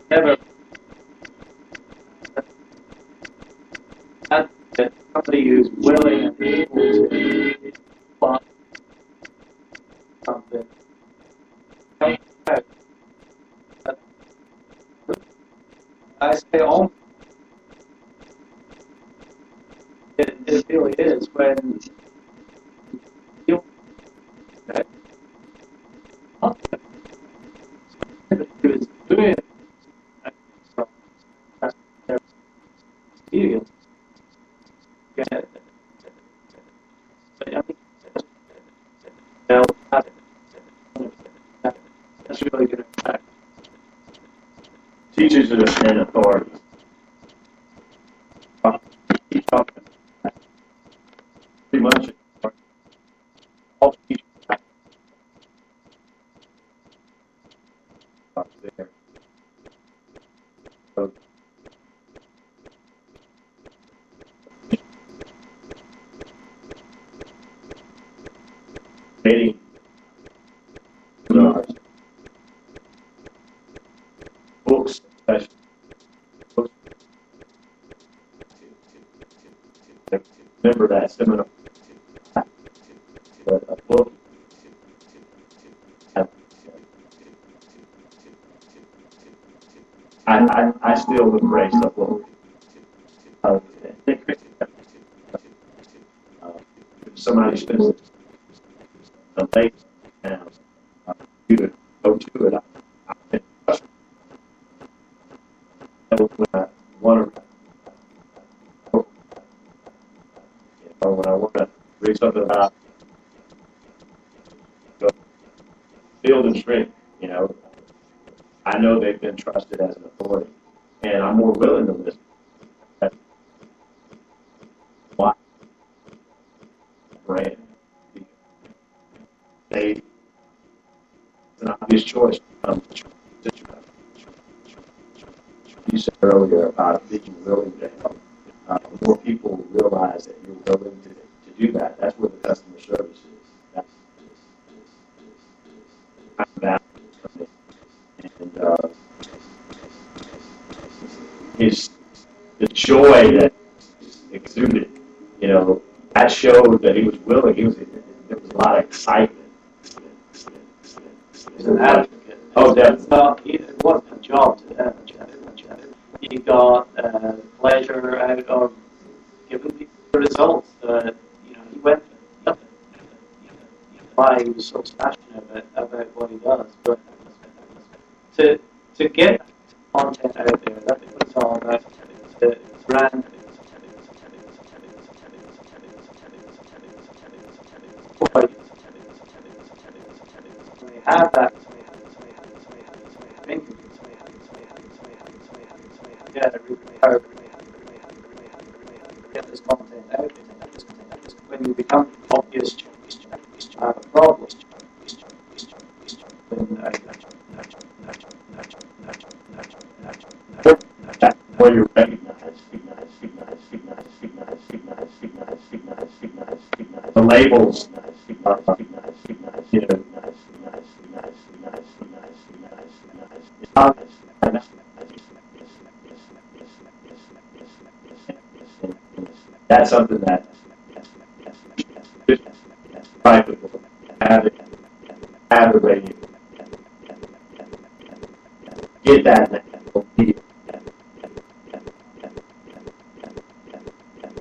never that somebody who's willing and able to apply something. I say almost. It really is when you he was doing it. So that's their experience. That's really good. Teachers and authorities. Keep talking. Pretty much all teachers there. So, dating books, especially books. Remember that seminar. But a book. I still embrace a book. Somebody spends a late now, you to go to it. When I want to read something about field and stream, I know they've been trusted as an authority, and I'm more willing to listen. Why? Brand. It's an obvious choice. You said earlier about being willing to help. More people realize that you're willing to do that. That's where the customer service is. That's value. And the joy that exuded, that showed that he was willing. There was a lot of excitement. He's an advocate. Oh, definitely. It wasn't a job to him. He got pleasure out of giving people the results that he went for. Why he was so passionate about what he does, but to get content out there, that's what it's all about. The brand. They have that. Get this content out. When you become obvious, you have a problem. Where you recognize the labels, that's something that private people have the radio. Get that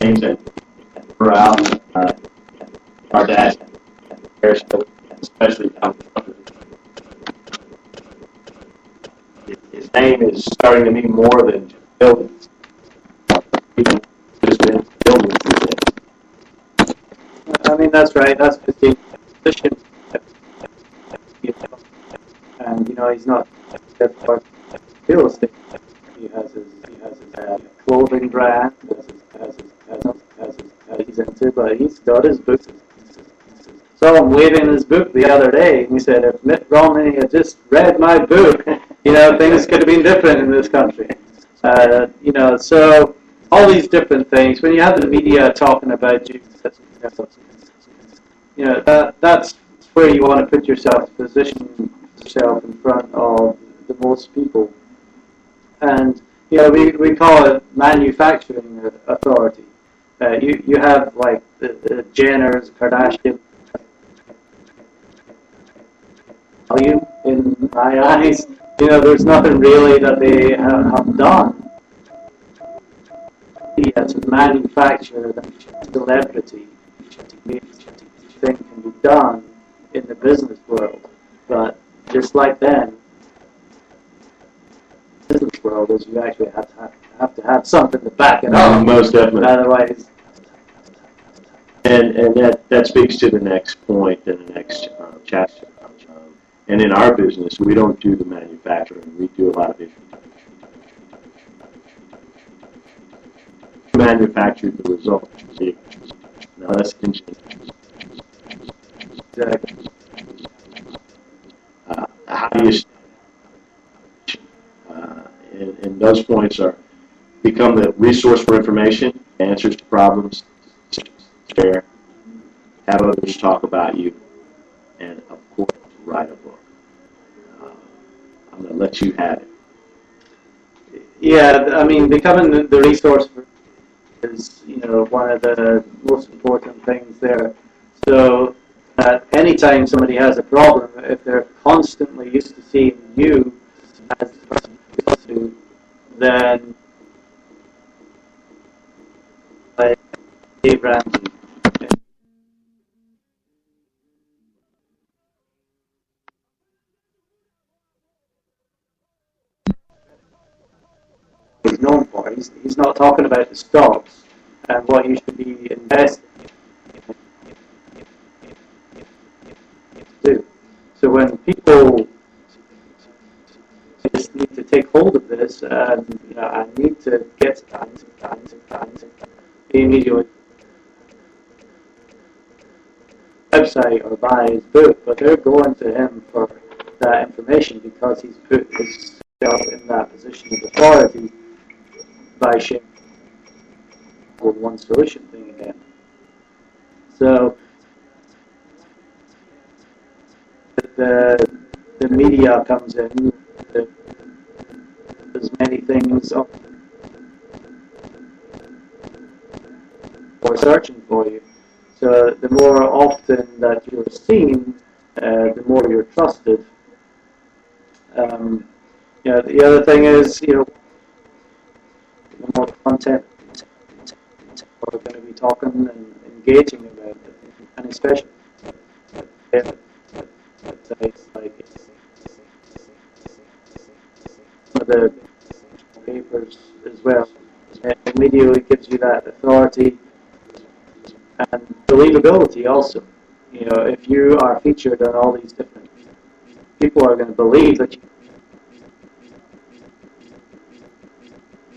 names that were out. Our dad, especially his name is starting to mean more than just buildings. Just buildings. I mean, that's right. That's the position. And he's not just part of real estate. He has his clothing brand. He's into, but he's got his books. Saw him waving his book the other day, and he said, "If Mitt Romney had just read my book, things could have been different in this country." So all these different things. When you have the media talking about you, that's where you want to put yourself, position yourself in front of the most people. And we call it manufacturing authority. You have like the Jenners, Kardashian, value in my eyes. There's nothing really that they have done. To manufacture that celebrity thing can be done in the business world, but just like then, the business world is you actually have to have something to back it up. Most definitely. Otherwise, and that speaks to the next point in the next chapter. And in our business, we don't do the manufacturing. We do a lot of manufacture the result. Now that's how do you and those points are become the resource for information, answers to problems, share, have others talk about you, and of course write a book. I'm going to let you have it. yeah, I mean, becoming the resource is one of the most important things there. So anytime somebody has a problem, if they're constantly used to seeing you as the person to, then like Dave Ramsey. He's known for. He's not talking about the stocks and what you should be investing in to do. So when people just need to take hold of this, and I need to get immediately website or buy his book, but they're going to him for that information because he's put himself in that position of authority by sharing with one solution thing again. So the media comes in, there's many things up or searching for you. So the more often that you're seen, the more you're trusted. The other thing is, the more content we're going to be talking and engaging about it, and especially like the papers as well. It immediately gives you that authority and believability also. If you are featured on all these different, people are going to believe that you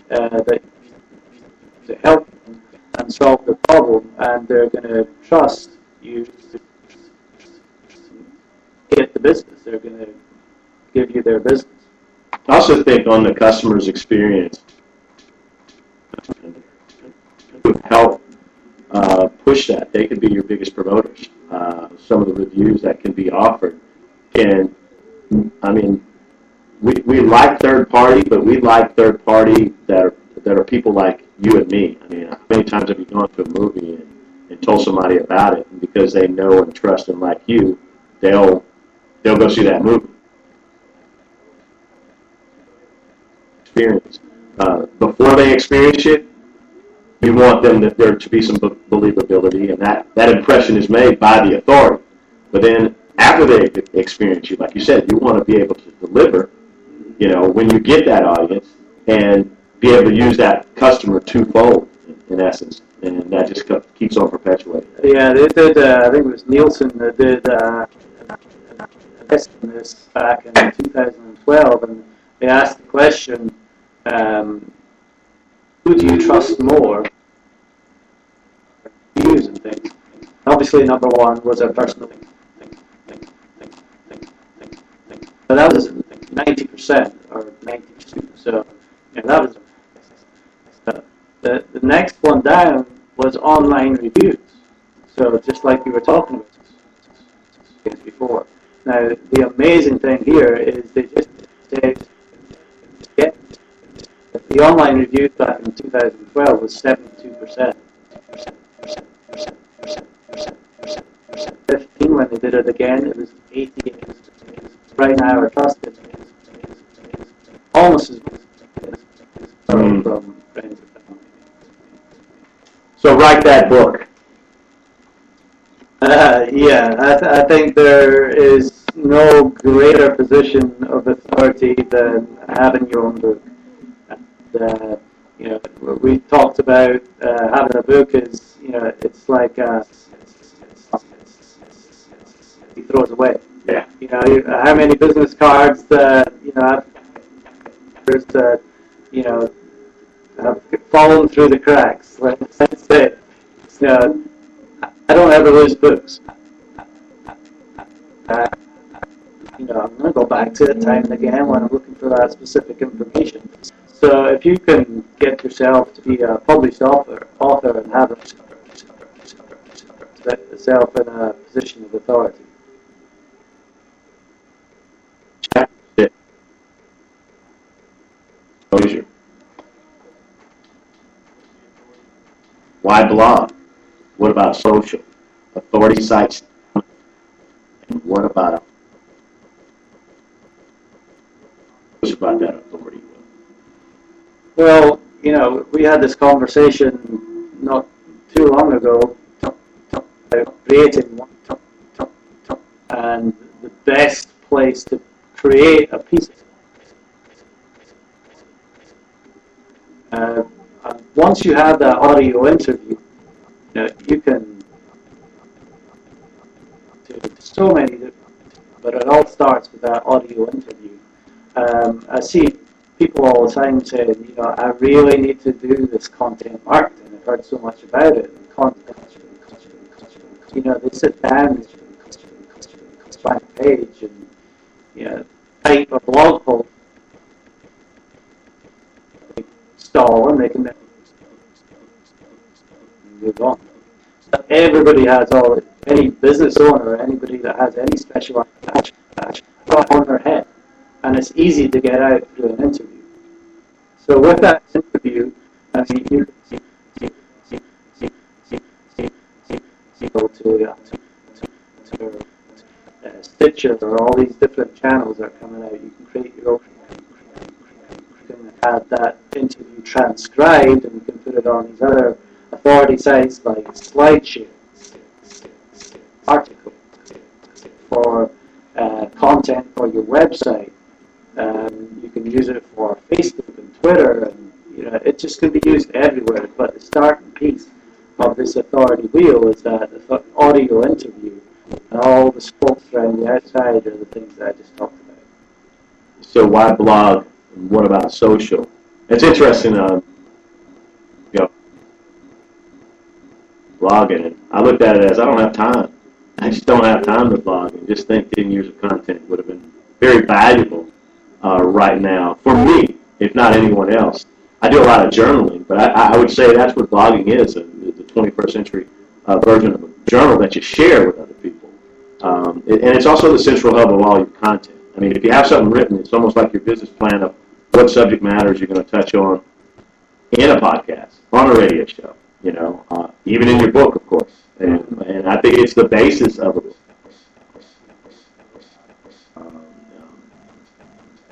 that to help them and solve the problem, and they're going to trust you to get the business. They're going to give you their business. I also think on the customer's experience, to help push that. They can be your biggest promoters. Some of the reviews that can be offered. And, I mean, we like third party, but we like third party that are people like you and me. I mean, how many times have you gone to a movie and told somebody about it, and because they know and trust and like you, they'll go see that movie. Experience. Before they experience it, you want there to be some believability, and that impression is made by the authority. But then after they experience you, like you said, you want to be able to deliver, when you get that audience, and be able to use that customer twofold, in essence, and that just keeps on perpetuating. Yeah, they did, I think it was Nielsen that did this back in 2012, and they asked the question, who do you trust more? Views and things. Obviously, number one was our personal thing. But that was 90% or 92%. So that was the next one down was online reviews. So just like you were talking about before. Now the amazing thing here is they just get the online reviews back in 2012 was 72%. 15 when they did it again, it was 88. Right now, our trust is almost as good from friends and family. So write that book. I think there is no greater position of authority than having your own book. And, we talked about having a book is, it's like he throws away. Yeah. How many business cards that have fallen through the cracks. Let's say, I don't ever lose books. I'm going to go back to it time and again when I'm looking for that specific information. So if you can get yourself to be a published author and have yourself in a position of authority. Exposure. Why blog? What about social? Authority sites. And what about that authority? Well, we had this conversation not too long ago about creating one, and the best place to create a piece. And once you have that audio interview, you can do so many different, but it all starts with that audio interview. I see people all the time saying, I really need to do this content marketing. I've heard so much about it. And content, they sit down and find a page and type a blog post, stall, and they can move on. So everybody has any business owner, anybody that has any special patch on their head, and it's easy to get out through an interview. So with that interview, you go to Stitcher or all these different channels that are coming out. You can create your own. You can have that interview transcribed, and you can put it on these other authority sites like SlideShare, articles for content for your website. You can use it for Facebook and Twitter, and it just can be used everywhere. But the starting piece of this authority wheel is that audio interview, and all the spokes around the outside are the things that I just talked about. So why blog? And what about social? It's interesting. Blogging, and I looked at it as I don't have time. I just don't have time to blog, and just think 10 years of content would have been very valuable right now for me, if not anyone else. I do a lot of journaling, but I would say that's what blogging is, the 21st century version of a journal that you share with other people. And it's also the central hub of all your content. I mean, if you have something written, it's almost like your business plan of what subject matters you're going to touch on in a podcast, on a radio show, even in your book, of course. And I think it's the basis of it.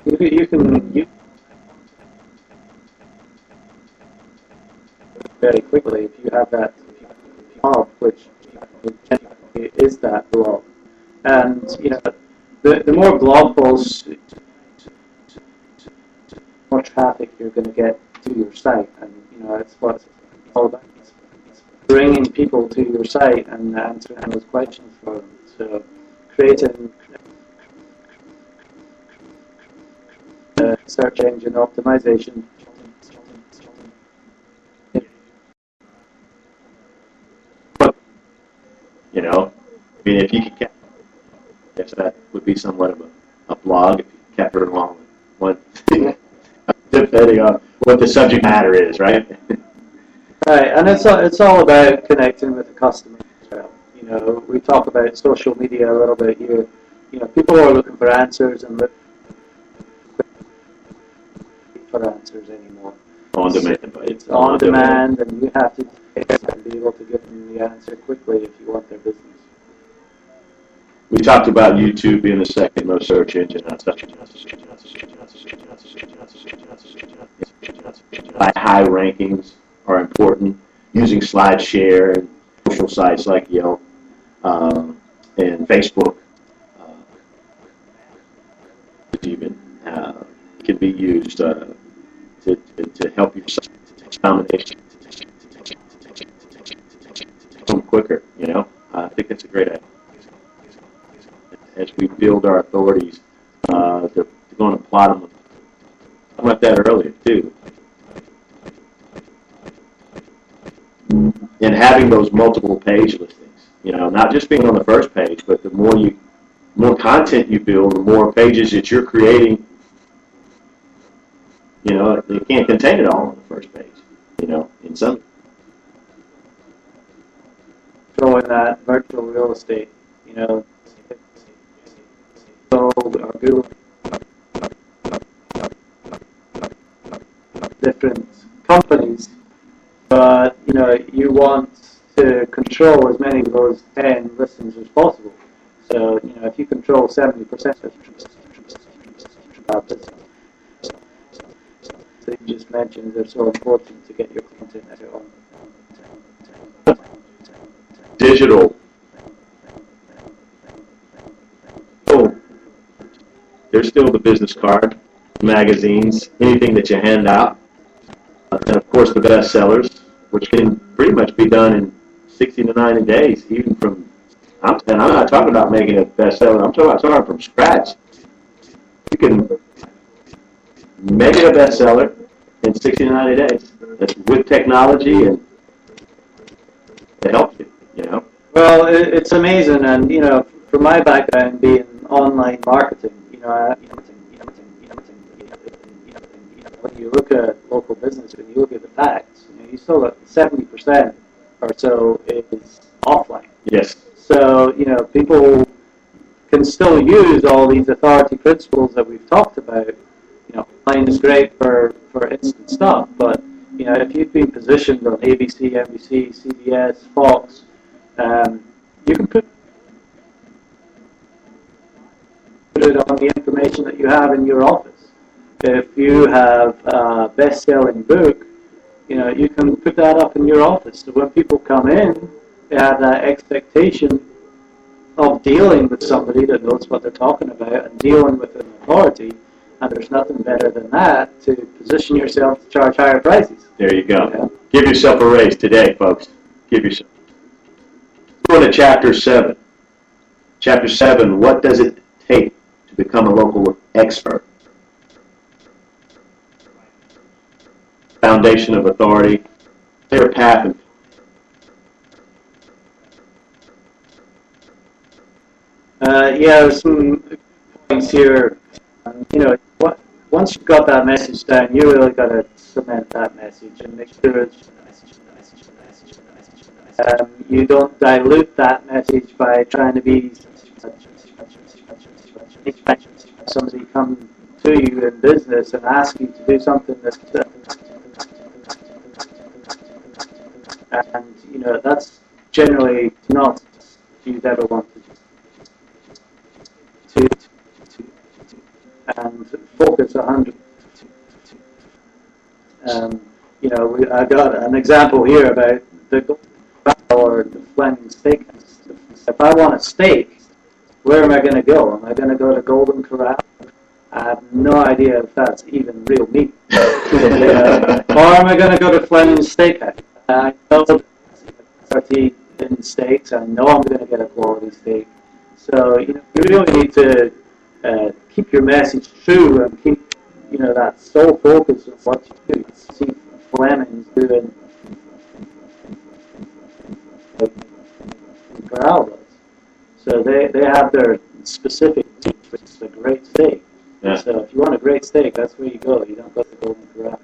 You can very quickly if you have that blog, which is that blog, and the more blog posts, more traffic you're going to get to your site, and it's what it's all about. It's bringing people to your site and answering those questions for them. So creating search engine optimization. If you could, guess that would be somewhat of a blog if you kept it along one, depending on what the subject matter is, right? Right, and it's all about connecting with the customer as well. We talk about social media a little bit here. People are looking for answers and look for answers anymore. on demand. It's on demand, and you have to be able to give them the answer quickly if you want their business. We talked about YouTube being the second most search engine. High rankings are important. Using SlideShare and social sites like Yelp and Facebook even can be used to help you combination quicker. I think that's a great idea. As we build our authorities, they're going to plot them. I about that earlier too. And having those multiple page listings, not just being on the first page, but the more content you build, the more pages that you're creating, they can't contain it all on the first page, in some. Throw in that virtual real estate, or Google, different companies, but you want to control as many of those 10 listings as possible. So if you control 70% of that business, that you just mentioned, they're so important to get your content on. Digital. Oh, there's still the business card, magazines, anything that you hand out, and of course the bestsellers, which can pretty much be done in 60 to 90 days, even from. I'm not talking about making a bestseller. I'm talking about starting from scratch. You can make it a bestseller in 60 to 90 days. That's with technology, and it helps you. Well, it's amazing, and from my background being online marketing, when you look at local business, when you look at the facts, you still got 70% or so is offline. Yes. So people can still use all these authority principles that we've talked about. Online is great for instant stuff, but if you've been positioned on ABC, NBC, CBS, Fox, you can put it on the information that you have in your office. If you have a best-selling book, you can put that up in your office. So when people come in, they have that expectation of dealing with somebody that knows what they're talking about and dealing with an authority. And there's nothing better than that to position yourself to charge higher prices. There you go. Yeah. Give yourself a raise today, folks. Give yourself. Go to Chapter 7. Chapter 7, what does it take to become a local expert? Foundation of authority, clear path. There's some points here. Once you've got that message down, you really got to cement that message and make sure you don't dilute that message by trying to be somebody come to you in business and ask you to do something and that's generally not what you'd ever want to do. And focus 100. I got an example here about the Golden Corral or the Fleming Steakhouse. If I want a steak, where am I going to go? Am I going to go to Golden Corral? I have no idea if that's even real meat. Or am I going to go to Fleming Steakhouse? I know quality in steaks. I know I'm going to get a quality steak. So you really need to keep your message true and keep that sole focus of what you do. See Fleming's doing Corral does. So they have their specific team, which is a great steak. Yeah. So if you want a great steak, that's where you go. You don't go to Golden Corral.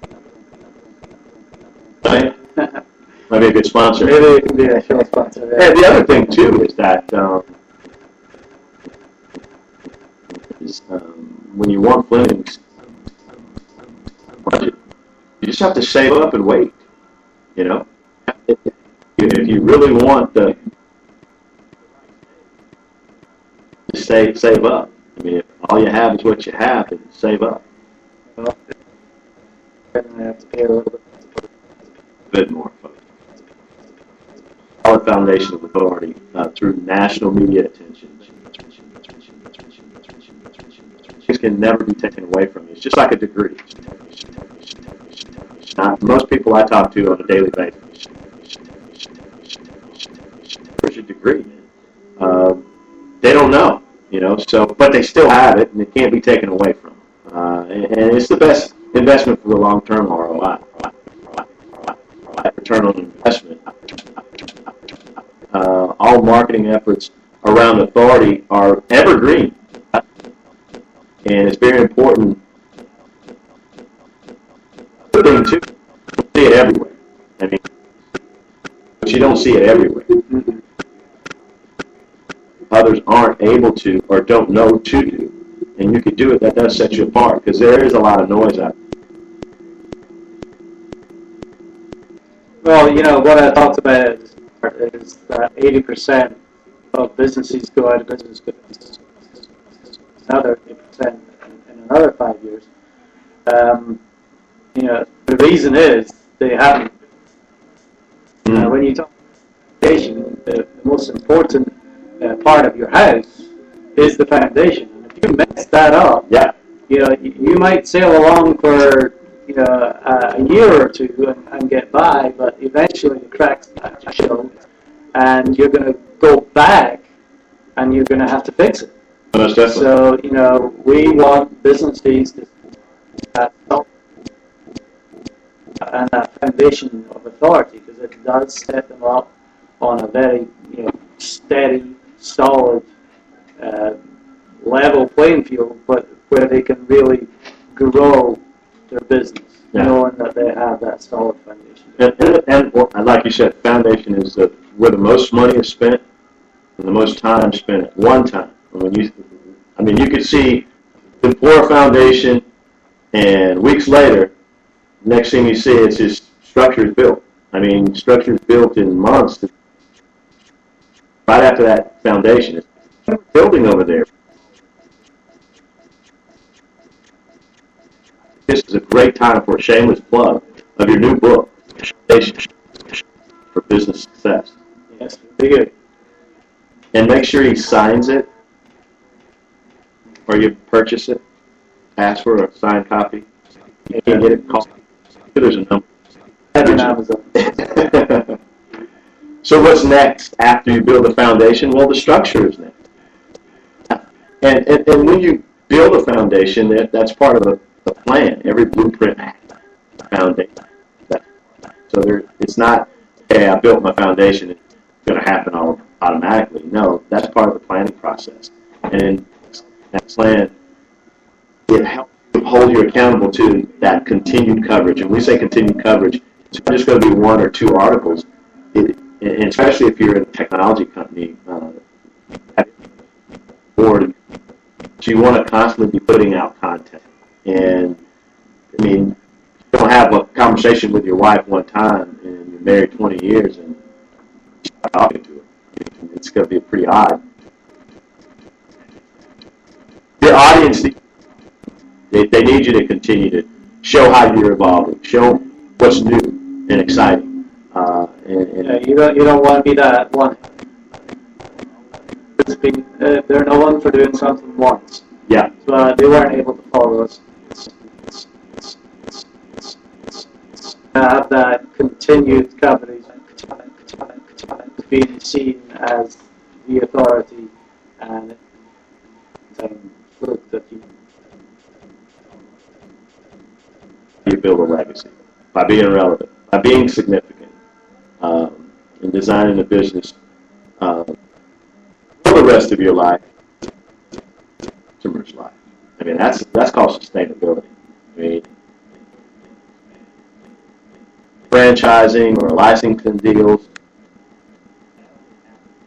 Might be a good sponsor. Maybe it can be a show sponsor. Yeah. The other thing too is that when you want Fleming's, you just have to save up and wait. You know, if you really want to save up. I mean, if all you have is what you have, then save up. Well, I have to pay a little bit more. Solid foundation of authority through national media attention. Things can never be taken away from you. It's just like a degree. Most people I talk to on a daily basis, where's your degree? They don't know, you know. So, but they still have it, and it can't be taken away from them. And it's the best investment for the long-term ROI, return on investment. All marketing efforts around authority are evergreen, and it's very important. The thing too, you see it everywhere. I mean, but you don't see it everywhere. Others aren't able to or don't know to do, and you can do it. That does set you apart because there is a lot of noise out there. Well, you know, what I talked about is that 80% of businesses go out of business, another 80% in another 5 years. You know, the reason is they haven't. When you talk about foundation, the most important part of your house is the foundation. And if you mess that up, you know, you might sail along for a year or two and get by, but eventually the cracks show, and you're going to go back and you're going to have to fix it. So, you know, we want businesses to and that foundation of authority, because it does set them up on a very, you know, steady, solid, level playing field, but where they can really grow their business, knowing that they have that solid foundation. And like you said, foundation is where the most money is spent and the most time spent at one time. You could see the poor foundation, and weeks later, next thing you see, it's just structures built. I mean, structures built in months. Right after that foundation, it's building over there. This is a great time for a shameless plug of your new book, for Business Success. Yes, very good. And make sure he signs it, or you purchase it. Ask for a signed copy. You can't get it. Call. There's a number. So what's next after you build a foundation? Well, the structure is next. And when you build a foundation, that's part of the plan. Every blueprint has a foundation. So it's not, hey, I built my foundation, it's going to happen all automatically. No, that's part of the planning process. And in that plan, it helps hold you accountable to that continued coverage. And when we say continued coverage, it's not just going to be one or two articles. And especially if you're in a technology company, or you want to constantly be putting out content. And I mean, you don't have a conversation with your wife one time, and you're married 20 years, and you're talking to her. It's going to be pretty odd. Your audience, they need you to continue to show how you're evolving, show what's new and exciting. You don't want to be that one. They're known for doing something once. Yeah. But they weren't able to follow us. Have that continued coverage, being seen as the authority, and look that you build a legacy by being relevant, by being significant, in designing a business for the rest of your life, customer's life. I mean, that's called sustainability. I mean, franchising or licensing deals,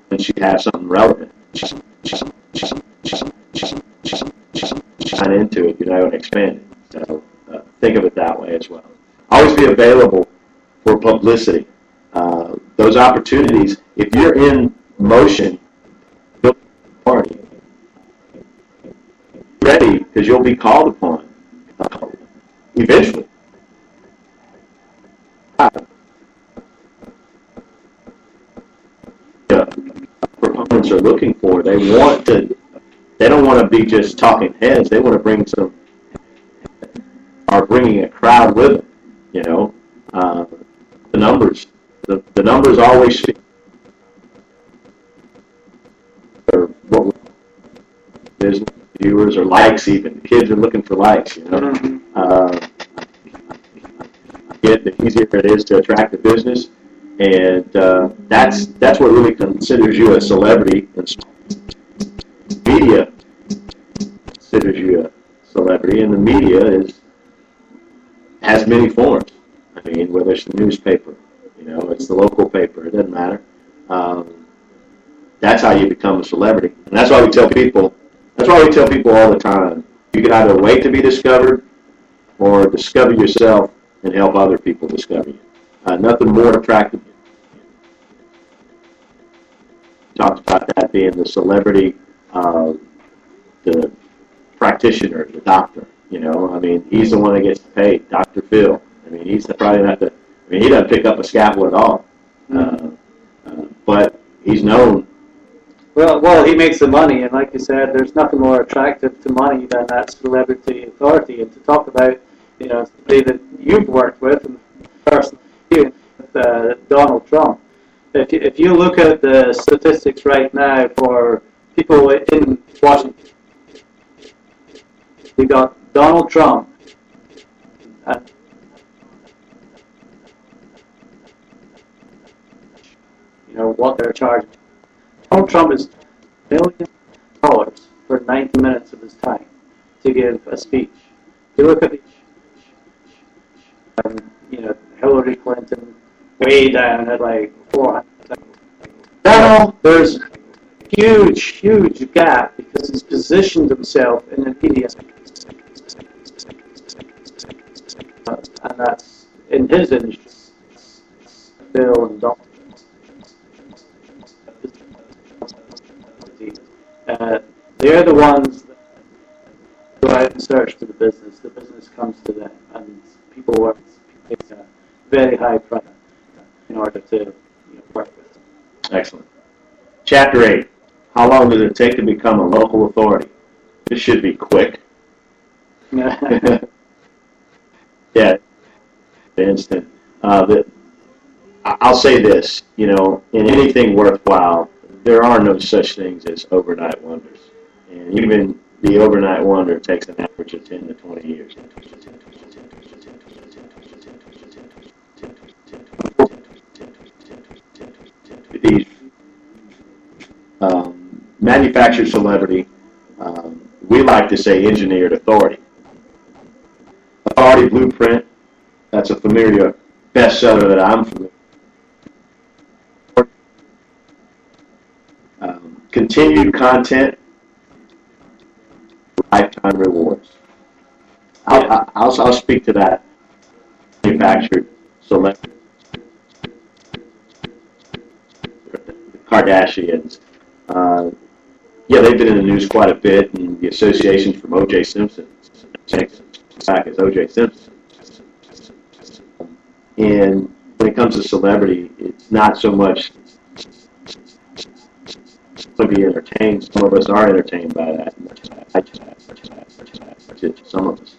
and she has something relevant. She's into it. You're not going to expand it. So think of it that way as well. always be available for publicity. Those opportunities, if you're in motion, you'll be party. Ready, because you'll be called upon eventually. Proponents are looking for. They don't want to be just talking heads. They want to bringing a crowd with them. You know, the numbers always speak. Or what business viewers or likes, even the kids are looking for likes. You know, the easier it is to attract the business. And that's what really considers you a celebrity. Media considers you a celebrity, and the media has many forms. I mean, whether it's the newspaper, you know, it's the local paper, it doesn't matter. That's how you become a celebrity, and that's why we tell people. That's why we tell people all the time: you can either wait to be discovered, or discover yourself and help other people discover you. Nothing more attractive. Talked about that being the celebrity, the practitioner, the doctor. You know, I mean, he's the one that gets paid, Dr. Phil. I mean, he's probably not the. I mean, he doesn't pick up a scalpel at all, but he's known. Well, he makes the money, and like you said, there's nothing more attractive to money than that celebrity authority. And to talk about, you know, somebody that you've worked with, and personally, Donald Trump. If you look at the statistics right now for people in Washington, you got Donald Trump, you know what they're charging. Donald Trump is $1 million for 90 minutes of his time to give a speech. You look at you know, Hillary Clinton way down at like 400. Now there's a huge gap because he's positioned himself in the media, and that's in his interest. Bill and Donald. They're the ones that go out and search for the business. The business comes to them, and people work a very high price in order to work with them. Excellent. Chapter 8. How long does it take to become a local authority? This should be quick. Yeah, instant. I'll say this, you know, in anything worthwhile, there are no such things as overnight wonders. And even the overnight wonder takes an average of 10 to 20 years. These manufactured celebrity, we like to say engineered authority. Authority blueprint, that's a familiar bestseller that I'm familiar with. Continued content, lifetime rewards. I'll speak to that. Manufactured celebrity. The Kardashians. They've been in the news quite a bit, and the associations from O.J. Simpson, back as O.J. Simpson. And when it comes to celebrity, it's not so much to be entertained. Some of us are entertained by that. Some of us.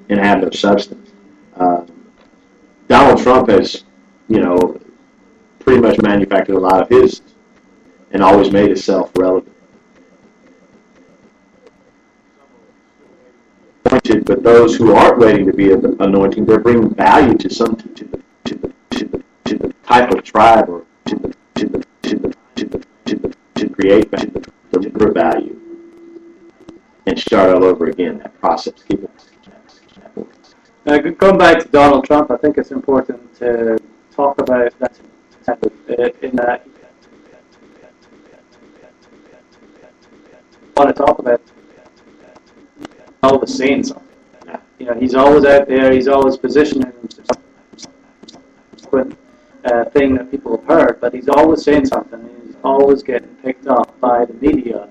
And have no substance. Donald Trump has, pretty much manufactured a lot of his and always made himself relevant. But those who aren't waiting to be anointing, they're bringing value to the type of tribe or to create value and start all over again. That process. Going back to Donald Trump, I think it's important to talk about that in that. I want to talk about always saying something. You know, he's always out there. He's always positioning himself. Thing that people have heard, but he's always saying something. He's always getting picked up by the media.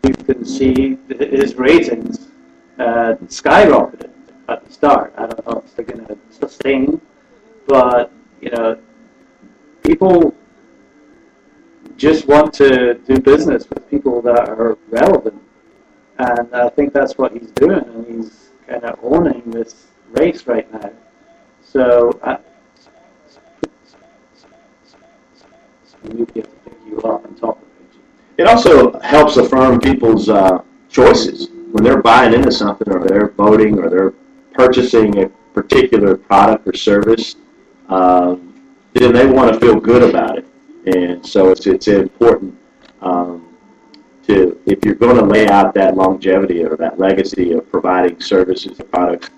You can see his ratings skyrocketed at the start. I don't know if they're going to sustain, but you know, people just want to do business with people that are relevant, and I think that's what he's doing, and he's kind of owning this race right now. So media to pick you up and talk about you. It also helps affirm people's choices when they're buying into something, or they're voting, or they're purchasing a particular product or service. Then they want to feel good about it, and so it's important to, if you're going to lay out that longevity or that legacy of providing services or products,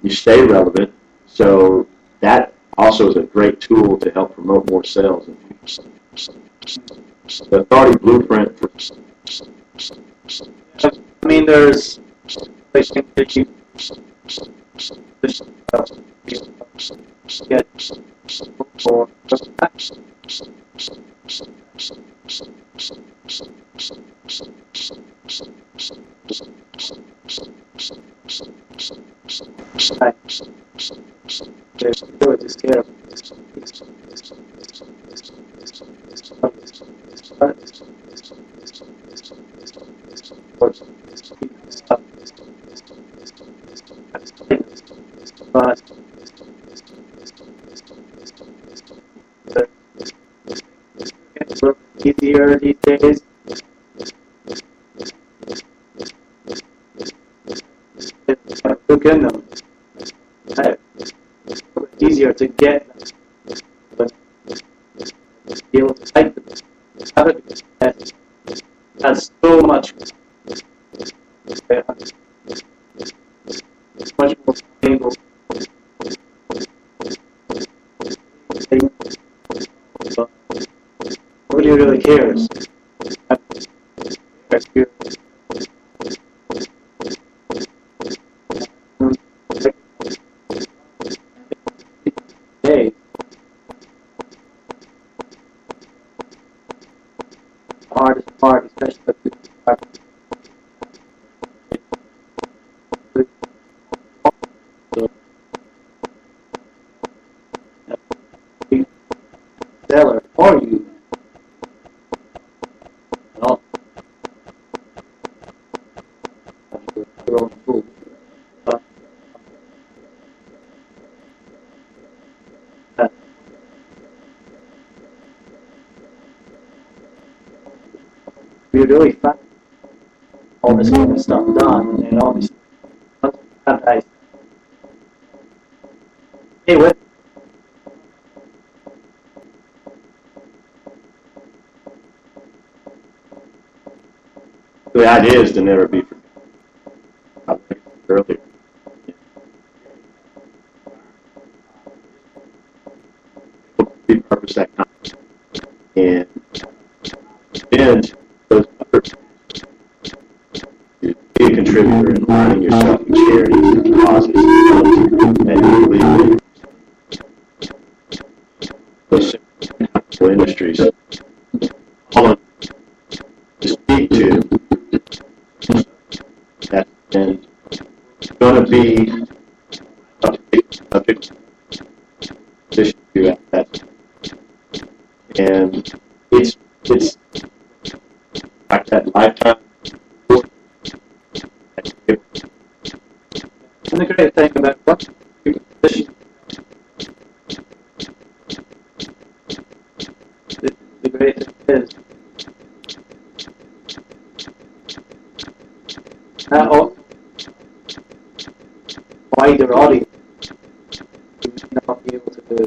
you stay relevant. So that also is a great tool to help promote more sales. The authority blueprint for. I mean, there's easier these days. Look in them. It's easier to get them, but be able to type them. Has so much more stable. Nobody really cares. Hey, the hardest part, especially if people are seller for you. Your own food. We really found all this kind of stuff done, and obviously, advertised. Hey, what? The idea is to never be forgotten. I think earlier. Repurpose that concept and then those others. Be a contributor in aligning yourself with charities and causes that you believe in. Those industries. All of to speak to that, and it's going to be a big position to at that, and it's like that lifetime. And the great thing about what position, the great thing is that wider audience you may not be able to do.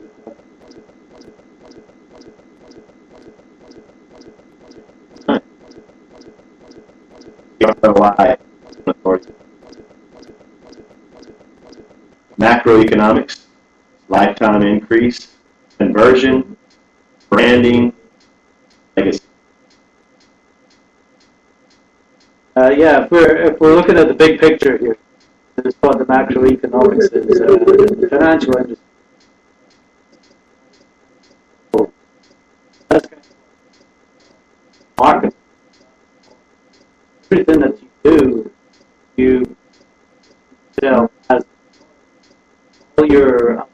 Macroeconomics, lifetime increase, conversion, branding, legacy. Yeah, if we're looking at the big picture here, this is what the macroeconomics is. The financial industry. That's kind of market. Everything that you do, you sell as all your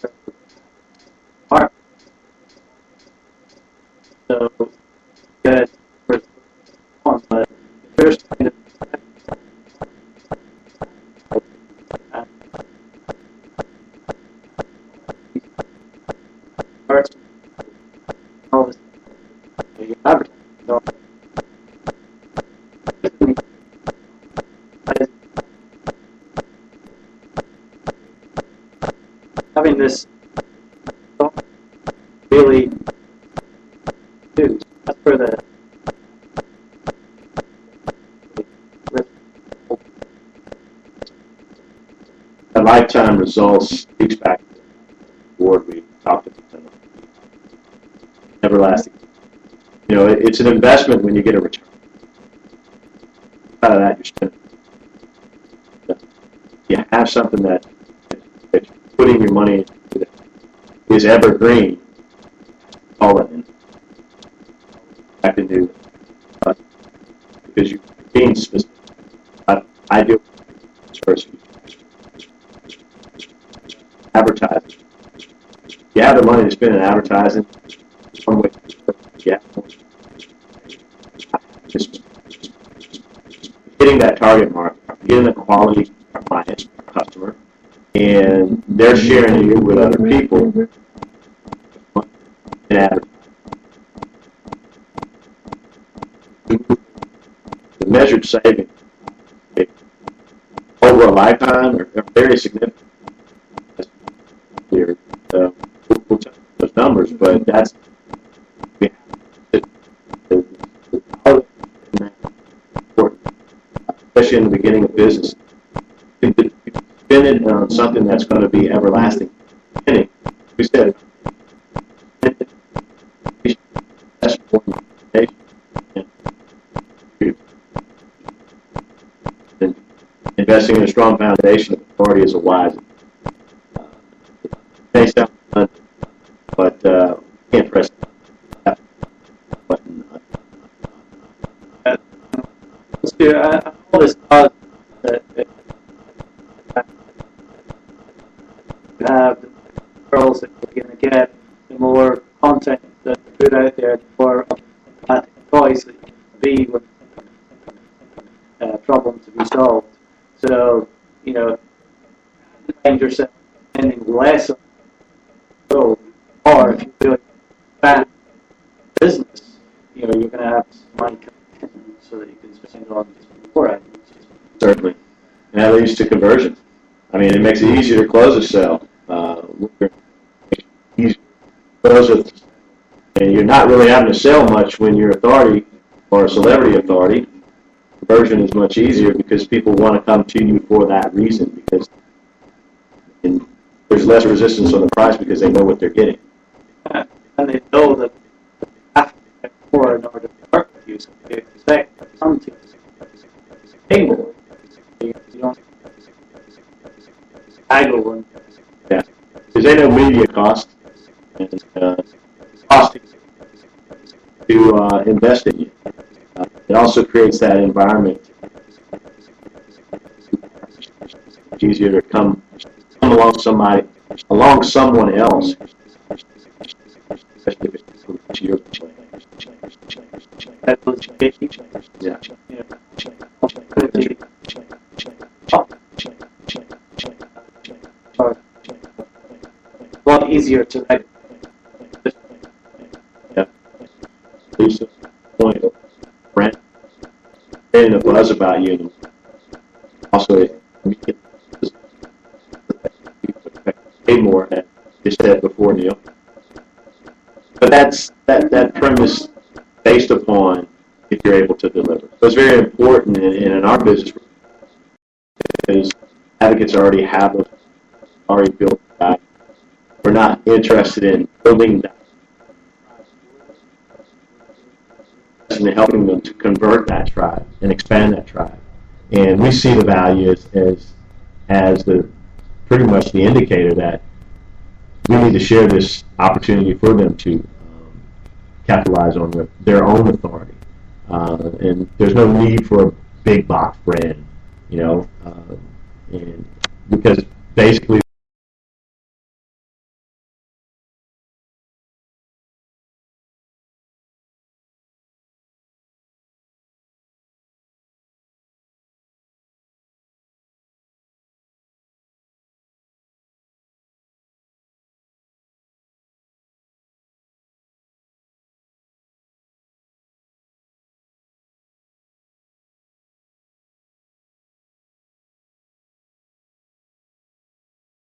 market. So, good for one, but first kind of parts, all this, you advertise, so, having this really do. That's for the Lifetime results speaks back to the board we talked about. Everlasting. You know, it's an investment when you get a return. Out of that, you're spending. You have something that you're putting your money into that is evergreen. All in. Back into because you're being specific. I do first. Advertising. You have the money to spend in advertising. From which, yeah, just hitting that target market, getting the quality client, customer, and they're sharing you with other people. And advertising. The measured savings over a lifetime are very significant. Here, we'll check those numbers, but that's especially in the beginning of business. Spend it on something that's going to be everlasting. We said investing in a strong foundation of authority is a wise. May sound fun, but can't press that button. All this cause that you have the girls that you're going to get, the more content that you put out there, the more toys that you be with problem to be solved. So, you know, find yourself spending less on gold, or if you do it bad business, you know, you're going to have money come in so that you can spend on more items. Certainly. And that leads to conversion. I mean, it makes it easier to close a sale. And you're not really having to sell much when you're authority or a celebrity authority. Conversion is much easier because people want to come to you for that reason, because there's less resistance on the price because they know what they're getting. And they know that they have to get more in order to work with you, so they expect some to pay more. You don't haggle and yeah, because they know media cost and cost to invest in you. It also creates that environment. It's easier to come along someone else. Especially if it's your yeah. A lot easier to like. Yeah. Lisa, point. Brent, and a buzz about you. Also, pay more, as you said before, Neil. But that's that premise based upon if you're able to deliver. So it's very important in our business because advocates already have those already built that. We're not interested in building that. in helping them to convert that tribe and expand that tribe. And we see the value as the pretty much the indicator that we need to share this opportunity for them to capitalize on their own authority. And there's no need for a big box brand, and because basically